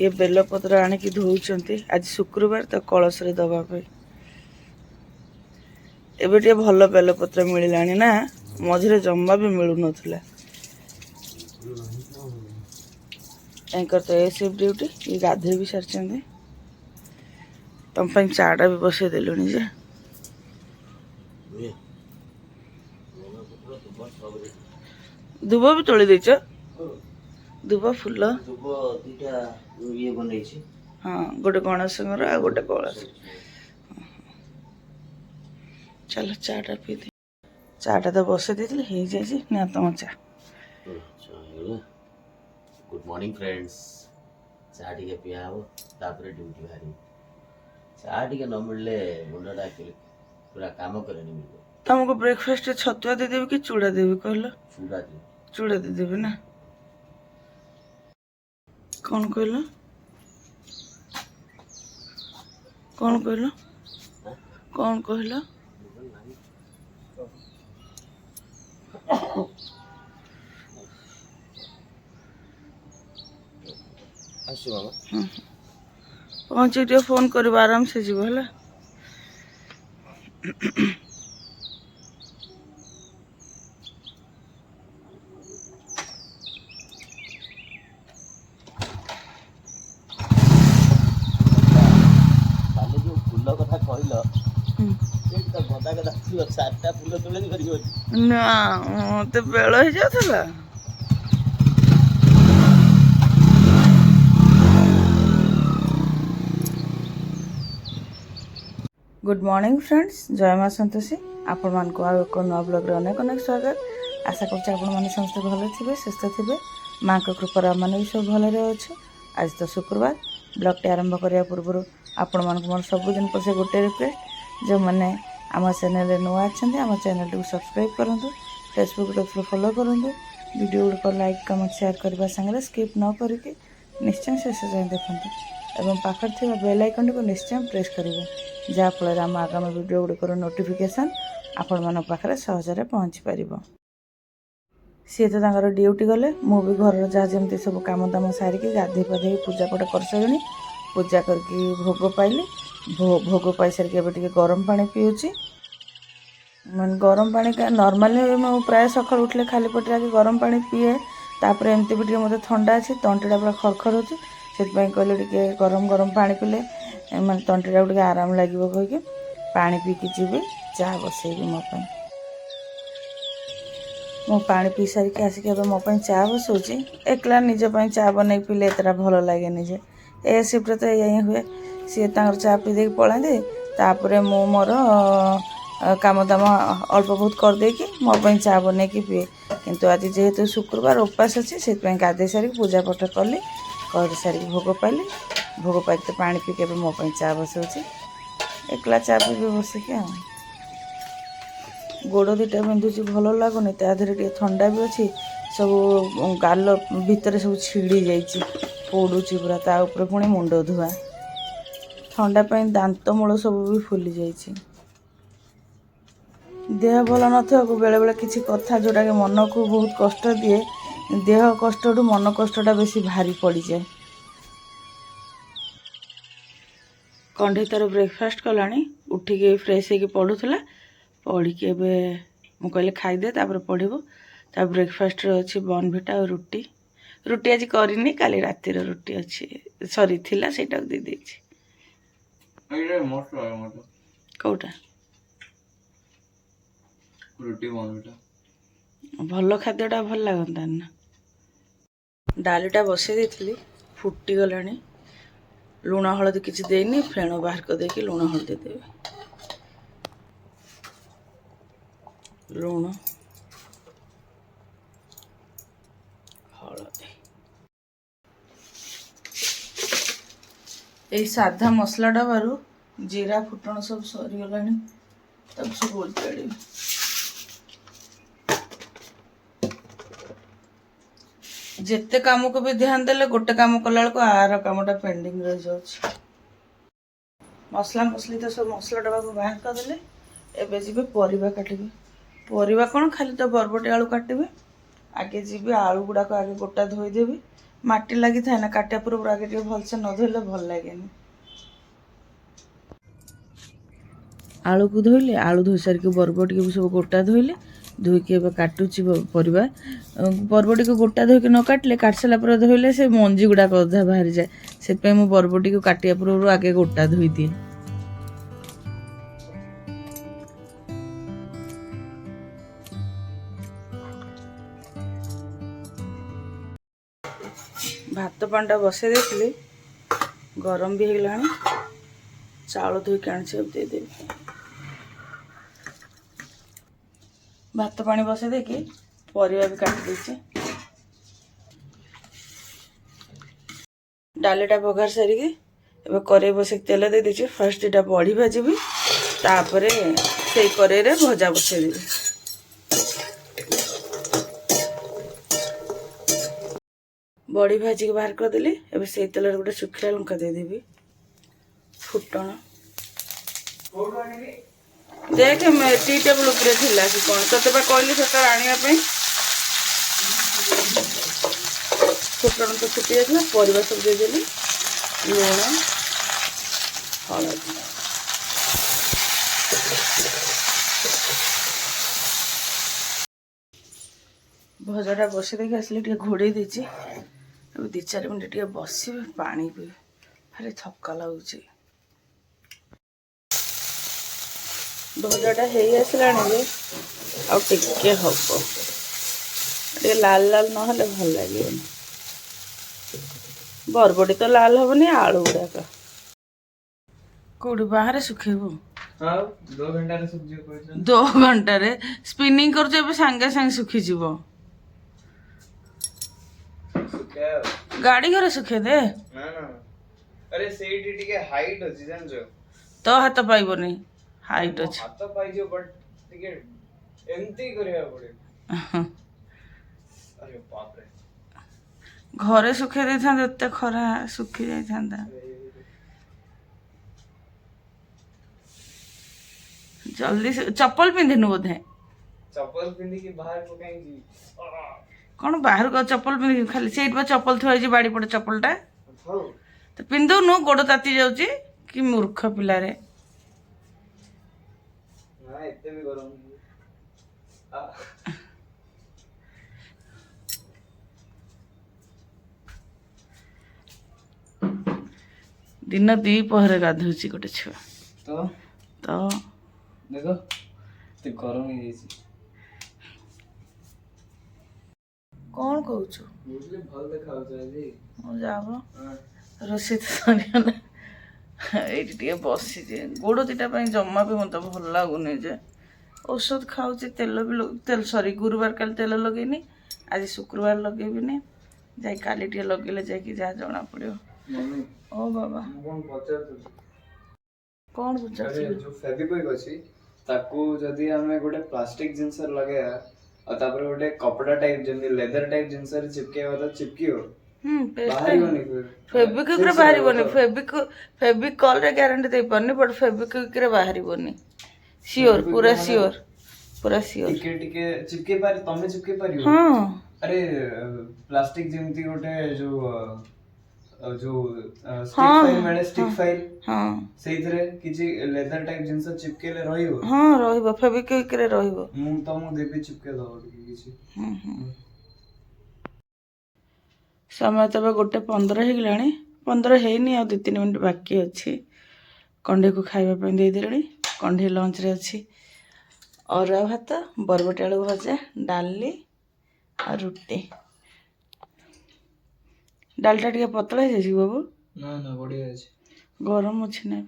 ये बेलपत्र आणिकी धोउछंती आज शुक्रवार तो कलश रे दबा पे एबे टे भल बेलपत्र मिलिलानी ना मझिरे जम्मा भी मिलु नथुला एंकर तो ए शिफ्ट ड्यूटी ये गाधे भी सारचंदी तुम ପାଇଁ ଚାଟା ବି ବସେଇ ଦେଲୁଣି ଯେ दुब भी तोड़ी देछ दुब फूल दुब दुटा ये बनैछि हाँ गोटे गणेश आ गोटे कलश चलो चाटा पी दे चाटा तो बसई देथिले हे जाई ना तुम चा गुड मॉर्निंग फ्रेंड्स चा टिके पिया हो तापर ड्यूटी बाहरी चा टिके न मिलले मुंडा पूरा काम करे नहीं मिलबो तुमको ब्रेकफास्ट छतुआ दे देबी कि चूड़ा देबी कहलो चूड़ा दे देबी ना कौन कहलो कौन कहलो कौन कहलो आसु बाबा पहुँच फोन कर आराम से जीव है ना तो बेल हो जाता गुड मॉर्निंग फ्रेंड्स जय माँ संतोषी आपण मान को एक नवा ब्लॉग रे अनेक अनेक स्वागत आशा करछी आपण माने समस्त भले थिबे सुस्थ थिबे माँ को कृपा माने भी सब भले रे अछि आज तो शुक्रवार ब्लॉग टे आरंभ करिया पूर्व आपण मान को मन सब दिन पर से गोटे रिक्वेस्ट जो माने आम चैनल रे नुआ अछंती आम चैनल को सब्सक्राइब करंतु फेसबुक रे फॉलो करंतु वीडियो को लाइक कमेंट शेयर करबा संगे स्किप न करके निश्चय शेष जाए देखंतु एवं पाखर थिबा बेल आइकन को निश्चय प्रेस करिवे जहाँ फल आम आगामी वीडियो गुड़िकर नोटिफिकेशन आपण मान पाखे सहजरे पहुँची पार सी तो ड्यूटी गले मु भी घर जहाँ जमी सब कम दाम सारिकी गाधे पाधे पूजा पाठ कर सारे पूजा करके भोग पाइली भोग पाई सारिक गरम पानी पीऊँच मैं गरम पानी नॉर्मली मुझे प्राय सका उठले खाली पेटे आगे गरम पानी पीए तापर एमती भी मत ठंडा अच्छी तंटीटा पूरा खरखर हो से कहले टे गरम गरम पानी पीले मैं तंटीटा टे आराम लगे कहीकि पानी पीकी जीवी चाह बसैबी मो पानी पी सारिक आसिक मोपाई चाह बसाऊँगी एकला निजपाई चाह बन पीले एतटा भल लगे निजे ए शिफ्ट तो ये हुए सी चाह पी दे पलाते तापर मु मोर काम दाम अल्प बहुत करदे कि मोपाई चाह बन पीए किंतु आज जेहेतु शुक्रवार उपास अच्छे से गाधे सारिक पूजा पाठ कली कर सारिक भोग पाइली भोग पाई तो पानी पी के मोपाई चाह बसाऊँगी एकला चाह पी बसिकी गोड़ दुटा बिंधुची भल लगुनि तादेह टे ठंडा भी अच्छी सब गाल भितर सब छिड़ी जाइए पोड़ुची पूरा ता ऊपर पुणी मुंड धुआ ठंडा पाई दांत मूल सब भी फुली जाइए देह भल न बेले बेले किसी कथा जोटा कि मन को बहुत कष्ट दिए देह कष्ट मन कष्टा बेसी भारी पड़ जाए कंढे तार ब्रेकफास्ट कलानी उठिक फ्रेश होगी पढ़ुला पढ़ी के कहले खाईदे तापर पढ़ो ता ब्रेकफास्ट अच्छी बॉर्नविटा और रुटी रुटी आज करनी काली रातिर रुटी अच्छी सरी थिला सेटा दे देछि कौटा रुटी बॉर्नविटा भल खाद्यटा भल लगता ना डालीटा बसई देती फुटी गलानी लुण हलदी किसी देनी फेण बाहर कर देकी लुण हलदी देवी लुण हलदी ये साधा मसला डबारू जीरा फुटण सब सरीगलानी तब सब उल्टाड़ी जिते काम को भी ध्यान देले गोटे काम कला बेलू आर कामटा पेंडिंग रही जाऊँ मसला मसली तो सब मसला डबा को बाहर करदे एबे जीवे परिबा काटिबे परिबा कौन खाली तो बरबटी आलू काटिबे आगे जीवे आलू गुड़ाक आगे गोटा धोईदेवी ମାଟି ଲାଗିଥାଏ ନା, କାଟିବା ପୂର୍ବରୁ ଆଗେ ଟିକେ ଭଲସେ ନ ଧୋଇଲେ ଭଲ ଲାଗେନି। ଆଳୁକୁ ଧୋଇଲେ, ଆଳୁ ଧୋଇ ସାରିକି ବରବଟିକୁ ବି ସବୁ ଗୋଟା ଧୋଇଲେ, ଧୋଇକି ଏବେ କାଟୁଛି ପରିବା। ବରବଟିକୁ ଗୋଟା ଧୋଇକି ନ କାଟିଲେ, କାଟି ସାରିଲା ପରେ ଧୋଇଲେ ସେ ମଞ୍ଜି ଗୁଡ଼ାକ ଅଧା ବାହାରିଯାଏ। ସେଥିପାଇଁ ମୁଁ ବରବଟିକୁ କାଟିବା ପୂର୍ବରୁ ଆଗେ ଗୋଟା ଧୋଇଦିଏ। ଭାତ ପାଣିଟା ବସାଇ ଦେଇଥିଲି, ଗରମ ବି ହେଇଗଲାଣି। ଚାଉଳ ଧୋଇକି ଆଣିଛି, ଦେଇଦେବି। ଭାତ ପାଣି ବସାଇ ଦେଇକି ପରିବା ବି କାଟି ଦେଇଛି। ଡାଲିଟା ବଘାରି ସାରିକି ଏବେ କରେଇ ବସେଇକି ତେଲ ଦେଇ ଦେଇଛି। ଫାଷ୍ଟ ଦୁଇଟା ବଢ଼ି ଭାଜିବି, ତାପରେ ସେଇ କରେଇରେ ଭଜା ବସେଇଦେବି। ବଢ଼ି ଭାଜିକି ବାହାର କରିଦେଲି। ଏବେ ସେଇ ତେଲରେ ଗୋଟେ ଶୁଖିଲା ଲଙ୍କା ଦେଇଦେବି, ଫୁଟଣ। ଦେଖେ ଟି ଟେବୁଲ ଉପରେ ଥିଲା କି କ'ଣ, ତତେ ବା କହିଲି ସେଟା ଆଣିବା ପାଇଁ। ଫୁଟଣ ତ ଫୁଟି ଯାଇଥିଲା, ପରିବା ସବୁ ଦେଇଦେଲି, ଲୁଣ, ହଳଦୀ। ଭଜାଟା ବସି ଦେଇକି ଆସିଲି, ଟିକେ ଘୋଡ଼େଇ ଦେଇଛି। ଏବେ 2-4 ମିନିଟ୍ ଟିକେ ବସିବି, ପାଣି ପିଇବି, ଭାରି ଥକା ଲାଗୁଛି। ଭଜାଟା ହେଇ ଆସିଲାଣି ଯେ ଆଉ ଟିକେ ହବ, ଟିକେ ଲାଲ ଲାଲ ନହେଲେ ଭଲ ଲାଗିବନି। ବରବଟି ତ ଲାଲ ହବନି, ଆଳୁ ଗୁଡ଼ାକ କୋଉଠି ବାହାରେ ଶୁଖେଇବୁ? 2 ଘଣ୍ଟାରେ ସ୍ପିନିଂ କରୁଛୁ, ଏବେ ସାଙ୍ଗେ ସାଙ୍ଗେ ଶୁଖିଯିବ। ଗାଡ଼ି ଘରେ ଶୁଖେଇ ଦେ। अरे ସେଇଠି ଟିକେ ହାଇଟ୍ ଅଛି ଜାଣିଛ, ତ ହାତ ପାଇବନି, ହାଇଟ୍ ଅଛି। ହାତ ପାଇଯିବ, ବଟ୍ ଟିକେ ଏମିତି କରିବାକୁ ପଡ଼ିବ। अरे बाप रे, ଘରେ ଶୁଖେଇ ଦେଇଥାନ୍ତେ, ଏତେ ଖରା ଶୁଖି ଯାଇଥାନ୍ତା। ଜଲ୍ଦି ଚପଲ ପିନ୍ଧିନୁ ବୋଧେ? ଚପଲ ପିନ୍ଧିକି ବାହାରକୁ କାହିଁ ଯିବି? କ'ଣ ବାହାରକୁ ଚପଲ ପିନ୍ଧିକି? ଖାଲି ସେଇଠି ବା ଚପଲ ଥୁଆ ହେଇଛି, ବାଡ଼ି ପଟେ ଚପଲଟା ଥାଉ ତ ପିନ୍ଧୁନୁ, ଗୋଡ଼ ତାତି ଯାଉଛି। କି ମୂର୍ଖ ପିଲାରେ। ନା, ଏତେ ବି ଗରମ ନାହିଁ। ଦିନ 2 ଗାଧଉଛି ଗୋଟେ ଛୁଆ। ତ ଦେଖ ଏତେ ଗରମ ହେଇଯାଇଛି। କ'ଣ କହୁଛୁ? ଭଲ ଦେଖାଯାଉଛି ଆଜି। ମୁଁ ଯାବ ରୋଷେଇ ତ ସରିଗଲା, ଏଇଠି ଟିକେ ବସିଛି। ଗୋଡ଼ ଦିଟା ପାଇଁ ଜମା ବି ମୋତେ ଭଲ ଲାଗୁନି ଯେ। ଔଷଧ ଖାଉଛି, ତେଲ ବି ସରି ଗୁରୁବାର କାଲି ତେଲ ଲଗେଇନି, ଆଜି ଶୁକ୍ରବାର ଲଗେଇବିନି, ଯାଇ କାଲି ଟିକେ ଲଗେଇଲେ ଯାଇକି ଯାହା ଜଣା ପଡ଼ିବ। ଓ ବାବା, ମୁଁ କ'ଣ ପଚାରୁଥିଲି? କ'ଣ ପଚାରୁଛୁ? ଯୋଉ ଫେବିକ୍ୱିକ୍ ଅଛି, ତାକୁ ଯଦି ଆମେ ଗୋଟେ ପ୍ଲାଷ୍ଟିକ ଜିନିଷରେ ଲଗେଇବା, ଆଉ ତାପରେ ଗୋଟେ କପଡ଼ା ଟାଇପ୍ ଯେମିତି ଲେଦର ଟାଇପ୍ ଜିନିଷରେ ଚିପକେଇବା, ତ ଚିପକିବ? ବାହାରିବନି? ଫେବିକ୍ୱିକ୍ରେ ବାହାରିବନି। ଫେବିକଲରେ ଗ୍ୟାରେଣ୍ଟି ଦେଇପାରୁନି, ବଟ୍ ଫେବିକ୍ୱିକ୍ରେ ବାହାରିବନି। ସିଓର, ପୁରା ସିଓର, ପୁରା ସିଓର। ଟିକେ ଟିକେ ଚିପକେଇ ପାରି, ତମେ ଚିପକେଇ ପାରିବ? ହଁ। ଆରେ ପ୍ଲାଷ୍ଟିକ ଯେମିତି ଗୋଟେ ଯୋଉ ଷ୍ଟିକ୍ ଫାଇଲ୍ ମିଳେ, ଷ୍ଟିକ୍ ଫାଇଲ୍, ସେଇଥିରେ କିଛି ଲେଦର ଟାଇପ୍ ଜିନିଷ ଚିପକେଇଲେ ରହିବ? ହଁ, ରହିବ, ଫେବିକ୍ୱିକ୍ରେ ରହିବ। ମୁଁ ତମକୁ ଦେବି, ଚିପକେଇ ଦବ ଟିକେ କିଛି। ସମୟ ତ ଏବେ 1:15 ହେଇଗଲାଣି। 15 ହେଇନି, ଆଉ 2-3 ମିନିଟ୍ ବାକି ଅଛି। କଣ୍ଢେଇକୁ ଖାଇବା ପାଇଁ ଦେଇଦେଲିଣି। କଣ୍ଢେଇ ଲଞ୍ଚରେ ଅଛି ଅରୁଆ ଭାତ, ବରବଟି ଆଳୁ ଭଜା, ଡାଲି ଆଉ ରୁଟି। ଡାଲିଟା ଟିକେ ପତଳା ହେଇଯାଇଛି ବାବୁ। ନା ନା, ବଢିଆ ଅଛି। ଗରମ ଅଛି ନା?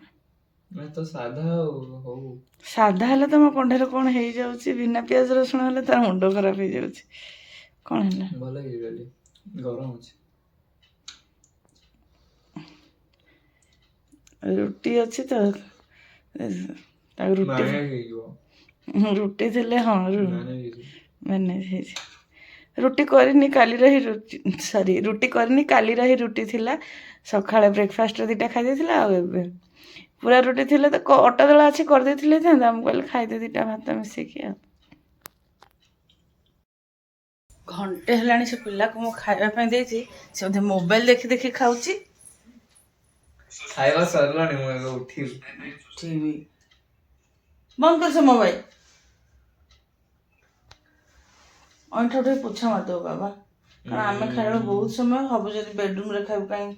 ନା ତ ସାଧା ହଉ। ସାଧା ହେଲେ ତମ କଣ୍ଢେଇରେ କ'ଣ ହେଇଯାଉଛି? ବିନା ପିଆଜ ରସୁଣ ହେଲେ ତାର ମୁଣ୍ଡ ଖରାପ ହେଇଯାଉଛି। କ'ଣ ହେଲା? ଭଲ ହେଇଗଲି, ଗରମ ଅଛି। ରୁଟି ଅଛି ତ, ତାକୁ ରୁଟି ଥିଲେ ହଁ ମ୍ୟାନେଜ ହେଇଛି। ରୁଟି କରିନି, କାଲିର ହିଁ ରୁଟି କରିନି, କାଲିର ହିଁ ରୁଟି ଥିଲା। ସକାଳେ ବ୍ରେକଫାଷ୍ଟରେ 2ଟା ଖାଇ ଦେଇଥିଲା, ଆଉ ଏବେ ପୁରା ରୁଟି ଥିଲେ ତ ଅଟା ଦଳା ଅଛି, କରିଦେଇଥିଲେ ଥାନ୍ତା। ମୁଁ କହିଲି ଖାଇଦେ 2ଟା ଭାତ ମିଶେଇକି ଆଉ। ଘଣ୍ଟେ ହେଲାଣି ସେ ପିଲାକୁ ମୁଁ ଖାଇବା ପାଇଁ ଦେଇଛି, ସେ ବୋଧେ ମୋବାଇଲ ଦେଖି ଦେଖି ଖାଉଛି। ଖାଇବା ସରିଲାଣି, ମୁଁ ଏବେ ଉଠିବି। ଟିଭି ବନ୍ଦ କର ସେ ମୋବାଇଲ। ଅଇଁଠା ଟିକେ ପୋଛା ମାରିଦେବ ବାବା, କାରଣ ଆମେ ଖାଇବା ବହୁତ ସମୟ ହବ। ଯଦି ବେଡରୁମରେ ଖାଇବୁ, କାହିଁ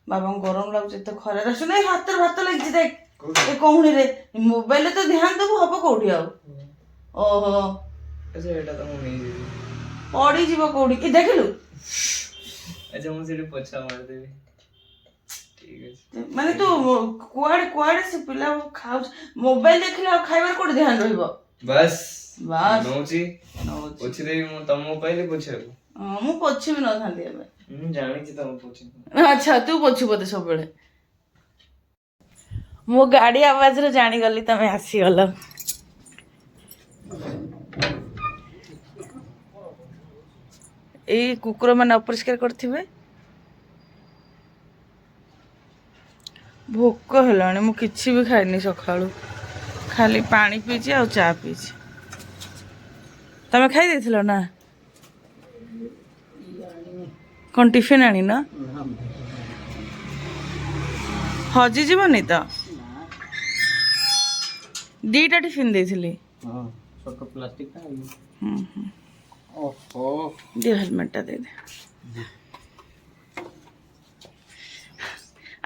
ବାବାଙ୍କୁ ଗରମ ଲାଗୁଛି, ଏତେ ଖରାରେ ଆସୁନି। ହାତରେ ଭାତ ଲାଗିଛି ଦେଖ ଏ କହୁଣିରେ। ମୋବାଇଲରେ ତ ଧ୍ୟାନ ଦେବୁ, ହବ କୋଉଠି ଆଉ। ଓହୋ ଆଚ୍ଛା ଏଇଟା ତ ମୁଁ ନେଇଯିବି। ପଡ଼ିଯିବ କୋଉଠି କି ଦେଖିଲୁ। ଆଚ୍ଛା ମୁଁ ସେଠି ପୋଛା ମାରିଦେବି। ଠିକ ଅଛି। ମାନେ ତୁ କୁଆଡେ କୁଆଡେ ସେ ପିଲା ଖାଉଛି, ମୋବାଇଲ ଦେଖିଲେ ଆଉ ଖାଇବାର କୋଉଠି ଧ୍ୟାନ ରହିବ। ବାସ୍ ବାସ୍ ନଉଛି ପୋଛିଦେବି ମୁଁ ତମ ମୋବାଇଲ ପୋଛିବାକୁ। ମୁଁ ପୋଛିବି ନଥାନ୍ତି ଏବେ। ମୁଁ ଜାଣିଛି ତମ ପୋଛି। ଆଚ୍ଛା ତୁ ପୋଛୁ ବୋଧେ ସବୁବେଳେ। ମୋ ଗାଡି ଆବାଜରେ ଜାଣିଗଲି ତମେ ଆସିଗଲ। ଏଇ କୁକୁର ମାନେ ଅପରିଷ୍କାର କରିଥିବେ। ଭୋକ ହେଲାଣି, ମୁଁ କିଛି ବି ଖାଇନି ସକାଳୁ, ଖାଲି ପାଣି ପିଇଛି ଆଉ ଚା ପିଇଛି। ତମେ ଖାଇ ଦେଇଥିଲ ନା? କ'ଣ ଟିଫିନ୍ ଆଣିନ? ହଜିଯିବନି ତ? ଦିଟା ଟିଫିନ୍ ଦେଇଥିଲି। ଛୋଟ ପ୍ଲାଷ୍ଟିକ ଦିଅ ହେଲମେଟଟା ଦେଇଦେ।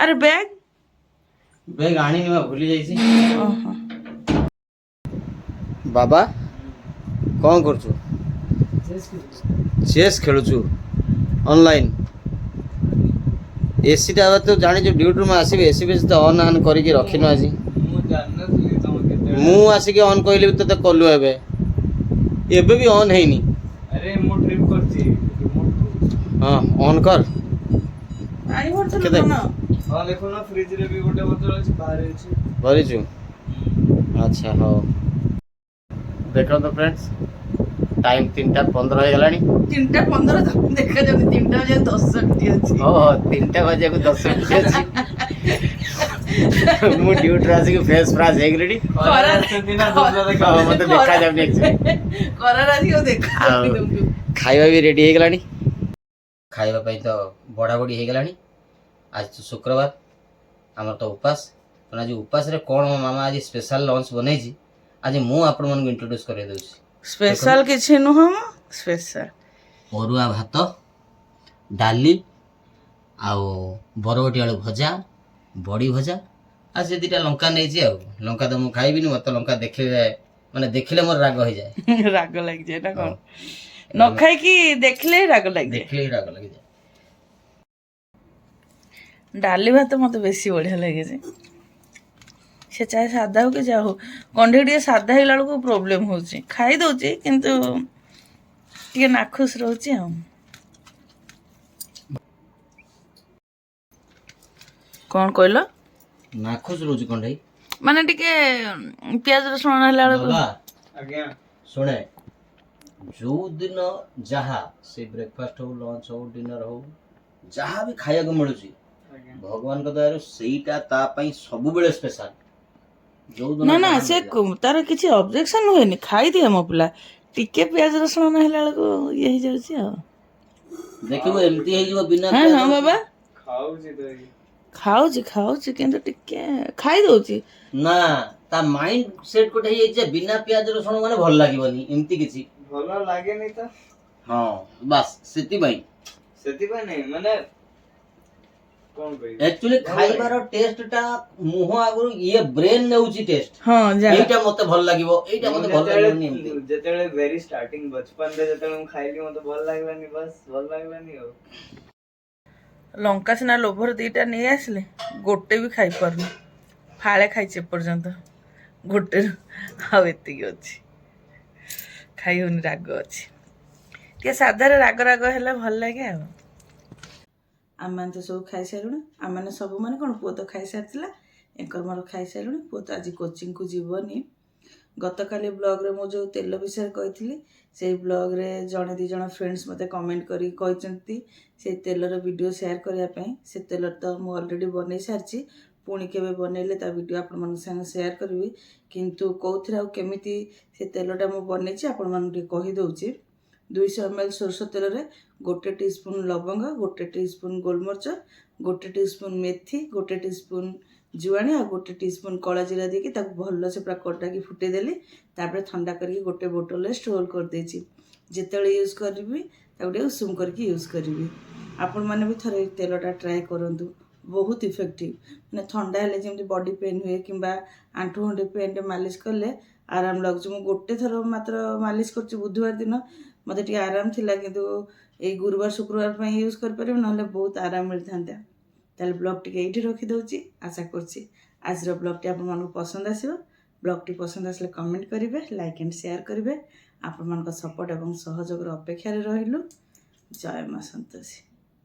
ଆରେ ବ୍ୟାଗ ଆଣିନି ବା, ଭୁଲି ଯାଇଛି। ଓହୋ ବାବା କ'ଣ କରୁଛୁ? ଚେସ୍ ଖେଳୁଛୁ ଅନଲାଇନ୍? ଏସିଟା ତ ଜାଣିଛୁ ଡ୍ୟୁଟିରୁ ମୁଁ ଆସିବି, ଏସି ବେଶୀ ତ ଅନ୍ କରିକି ରଖିନୁ ଆଜି। ମୁଁ ଜାଣିନଥିଲି ତମେ କେତେବେଳେ। ମୁଁ ଆସିକି ଅନ୍ କହିଲି ବି ତତେ କଲୁ, ଏବେ ବି ଅନ୍ ହେଇନି। ଆରେ ମୁଁ ଟ୍ରିପ୍ କରିଛି। ହଁ ଅନ୍ କର। ପାଣି ଭର୍ତ୍ତି କେତେ? ହଁ ଦେଖୁନ ଫ୍ରିଜରେ ବି ଗୋଟେ ବୋତଲ ଅଛି, ବାହାରେ ଅଛି। ଭରିଛୁ? ଆଚ୍ଛା ହଉ। ଦେଖନ୍ତୁ ଫ୍ରେଣ୍ଡସ୍, ଟାଇମ୍ 3:15 ହେଇଗଲାଣି। 3:15 ଦେଖାଯାଉନି, 3:10 ଅଛି। ହଁ 3ଟା ବାଜିବାକୁ 10 ମିନିଟ୍ ଅଛି। ମୁଁ ଡ୍ୟୁଟିରୁ ଆସିକି ଫ୍ରେଶ୍ ହେଇଗଲିଣି। ମତେ ଦେଖାଯାଉନି ଖାଇବା ବି ରେଡି ହେଇଗଲାଣି। ଖାଇବା ପାଇଁ ତ ବଢ଼ାବଢ଼ି ହେଇଗଲାଣି। ଆଜି ତ ଶୁକ୍ରବାର, ଆମର ତ ଉପାସ। ତେଣୁ ଆଜି ଉପାସରେ କ'ଣ ମୋ ମାମା ଆଜି ସ୍ପେଶାଲ ଲଞ୍ଚ ବନେଇଛି, ଆଜି ମୁଁ ଆପଣମାନଙ୍କୁ ଇଣ୍ଟ୍ରୋଡ୍ୟୁସ୍ କରାଇ ଦେଉଛି। ସ୍ପେଶାଲ କିଛି ନୁହଁ ମ, ସ୍ପେଶାଲ ଅରୁଆ ଭାତ, ଡାଲି ଆଉ ବରବଟି ଆଳୁ ଭଜା, ବଡ଼ି ଭଜା, ଆଉ ସେ ଦୁଇଟା ଲଙ୍କା ନେଇଛି। ଆଉ ଲଙ୍କା ତ ମୁଁ ଖାଇବିନି, ମୋତେ ଲଙ୍କା ଦେଖିଲେ ମୋର ରାଗ ହେଇଯାଏ। ରାଗ ଲାଗିଯାଏ ନା କ'ଣ? ନ ଖାଇକି ଦେଖିଲେ ରାଗ ଲାଗିଯାଏ। ଡାଲି ଭାତ ମତେ ବେଶୀ ବଢିଆ ଲାଗେ। ସେ ଚାहे ସାଧା ହଉ କି ଯାହା ହଉ, କଣ୍ଢେଇ ଟିକେ ସାଧା ହେଇଗଲା ବେଳକୁ ପ୍ରୋବ୍ଲେମ ହଉଛି। ଖାଇ ଦଉଛି କିନ୍ତୁ ଟିକେ ନାଖୁସ ରହୁଛି ଆଉ। କ'ଣ କହିଲ? ନାଖୁସ ରହୁଛି କଣ୍ଢେଇ ମାନେ ଟିକେ ପିଆଜ ରସୁଣ ହେଲା ବେଳକୁ। ଆଜ୍ଞା ଶୁଣେ, ଯୋଉ ଦିନ ଯାହା ସେ ବ୍ରେକଫାଷ୍ଟ ହଉ, ଲଞ୍ଚ ହଉ, ଡିନର ହଉ, ଯାହା ବି ଖାଇବାକୁ ମିଳୁଛି ଭଗବାନଙ୍କ ଦୟାରୁ ସେଇଟା ତା ପାଇଁ ସବୁବେଳେ ସ୍ପେଶାଲ। ନା ସେ ତାର କିଛି ଅବଜେକ୍ସନ ହୁଏନି, ଖାଇଦିଏ ମୋ ପିଲା। ଟିକେ ପିଆଜ ରସୁଣ ନ ହେଲା ବେଳକୁ ଇଏ ହେଇଯାଉଛି ଆଉ। ଦେଖିବୁ ଏମିତି ହେଇଯିବ ବିନା ହଁ ହଁ ବାବା ଖାଉଛି ଖାଉଛି କିନ୍ତୁ ଟିକେ ଖାଇ ଦଉଛି। ନା ତା ମାଇଣ୍ଡ ସେଟ୍ ଗୋଟେ ହେଇଯାଇଛି ଯେ ବିନା ପିଆଜ ରସୁଣ ମାନେ ଭଲ ଲାଗିବନି, ଏମିତି କିଛି ଭଲ ଲାଗେନି ତ। ହଁ ବାସ୍ ସେଥିପାଇଁ ନାଇଁ ମାନେ କ'ଣ କହିବି, ଆକ୍ଚୁଆଲି ଖାଇବାର ଟେଷ୍ଟଟା ମୁହଁ ଆଗରୁ ଇଏ ବ୍ରେନ ନେଉଛି ଟେଷ୍ଟ। ହଁ ଏଇଟା ମତେ ଭଲ ଲାଗିବ, ଏଇଟା ମତେ ଭଲ ଲାଗିବନି। ଯେତେବେଳେ ଭେରି ଷ୍ଟାର୍ଟିଂ ବଚପନରେ ଯେତେବେଳେ ମୁଁ ଖାଇଲି ମତେ ଭଲ ଲାଗିଲାନି, ବାସ୍ ଭଲ ଲାଗିଲାନି ଆଉ। ଲଙ୍କା ସିନା ଲୋଭର ଦିଟା ନେଇ ଆସିଲେ, ଗୋଟେ ବି ଖାଇପାରୁନି। ଫାଳେ ଖାଇଛି ଏପର୍ଯ୍ୟନ୍ତ, ଗୋଟେ ଆଉ ଏତିକି ଅଛି। ଖାଇ ହଉନି, ରାଗ ଅଛି। ଟିକେ ସାଧାରେ ରାଗ ହେଲେ ଭଲ ଲାଗେ ଆଉ। ଆମେମାନେ ତ ସବୁ ଖାଇସାରିଲୁଣି। ଆମେମାନେ ସବୁ ମାନେ କ'ଣ, ପୁଅ ତ ଖାଇସାରିଥିଲା, ଏଙ୍କର ମୋର ଖାଇସାରିଲୁଣି। ପୁଅ ତ ଆଜି କୋଚିଂକୁ ଯିବନି। ଗତକାଲି ବ୍ଲଗ୍ରେ ମୁଁ ଯେଉଁ ତେଲ ବିଷୟରେ କହିଥିଲି, ସେଇ ବ୍ଲଗ୍ରେ ଜଣେ ଦୁଇ ଜଣ ଫ୍ରେଣ୍ଡସ୍ ମୋତେ କମେଣ୍ଟ କରିକି କହିଛନ୍ତି ସେଇ ତେଲର ଭିଡ଼ିଓ ସେୟାର କରିବା ପାଇଁ। ସେ ତେଲ ତ ମୁଁ ଅଲରେଡ଼ି ବନେଇ ସାରିଛି, ପୁଣି କେବେ ବନେଇଲେ ତା ଭିଡ଼ିଓ ଆପଣମାନଙ୍କ ସାଙ୍ଗେ ସେୟାର କରିବି। କିନ୍ତୁ କେଉଁଥିରେ ଆଉ କେମିତି ସେ ତେଲଟା ମୁଁ ବନେଇଛି ଆପଣମାନଙ୍କୁ ଟିକେ କହିଦେଉଛି। 200 ml ସୋରିଷ ତେଲରେ 1 ଟିସ୍ପୁନ୍ ଲବଙ୍ଗ, 1 ଟିସ୍ପୁନ୍ ଗୋଲମରିଚ, 1 ଟିସ୍ପୁନ୍ ମେଥି, 1 ଟିସ୍ପୁନ୍ ଜୁଆଣି ଆଉ 1 ଟିସ୍ପୁନ୍ କଳା ଜିରା ଦେଇକି ତାକୁ ଭଲସେ ପୁରା କଟାକି ଫୁଟେଇଦେଲି। ତାପରେ ଥଣ୍ଡା କରିକି ଗୋଟେ ବୋଟଲରେ ଷ୍ଟୋର୍ କରିଦେଇଛି। ଯେତେବେଳେ ୟୁଜ୍ କରିବି ତାକୁ ଟିକେ ଉଷୁମ କରିକି ୟୁଜ୍ କରିବି। ଆପଣମାନେ ବି ଥରେ ତେଲଟା ଟ୍ରାଏ କରନ୍ତୁ, ବହୁତ ଇଫେକ୍ଟିଭ୍। ମାନେ ଥଣ୍ଡା ହେଲେ ଯେମିତି ବଡି ପେନ୍ ହୁଏ କିମ୍ବା ଆଣ୍ଠୁ ଗଣ୍ଠି ପେନ୍ରେ ମାଲିସ କଲେ ଆରାମ ଲାଗୁଛି। ମୁଁ ଗୋଟେ ଥର ମାତ୍ର ମାଲିସ କରୁଛି ବୁଧବାର ଦିନ, ମୋତେ ଟିକେ ଆରାମ ଥିଲା, କିନ୍ତୁ ଏଇ ଗୁରୁବାର ଶୁକ୍ରବାର ପାଇଁ ୟୁଜ୍ କରିପାରିବି, ନହେଲେ ବହୁତ ଆରାମ ମିଳିଥାନ୍ତା। ତାହେଲେ ବ୍ଲଗ୍ ଟିକେ ଏଇଠି ରଖିଦେଉଛି। ଆଶା କରୁଛି ଆଜିର ବ୍ଲଗ୍ଟି ଆପଣମାନଙ୍କୁ ପସନ୍ଦ ଆସିବ। ବ୍ଲଗ୍ଟି ପସନ୍ଦ ଆସିଲେ କମେଣ୍ଟ କରିବେ, ଲାଇକ୍ ଆଣ୍ଡ ସେୟାର କରିବେ। ଆପଣମାନଙ୍କ ସପୋର୍ଟ ଏବଂ ସହଯୋଗର ଅପେକ୍ଷାରେ ରହିଲୁ। ଜୟ ମା ସନ୍ତୋଷୀ।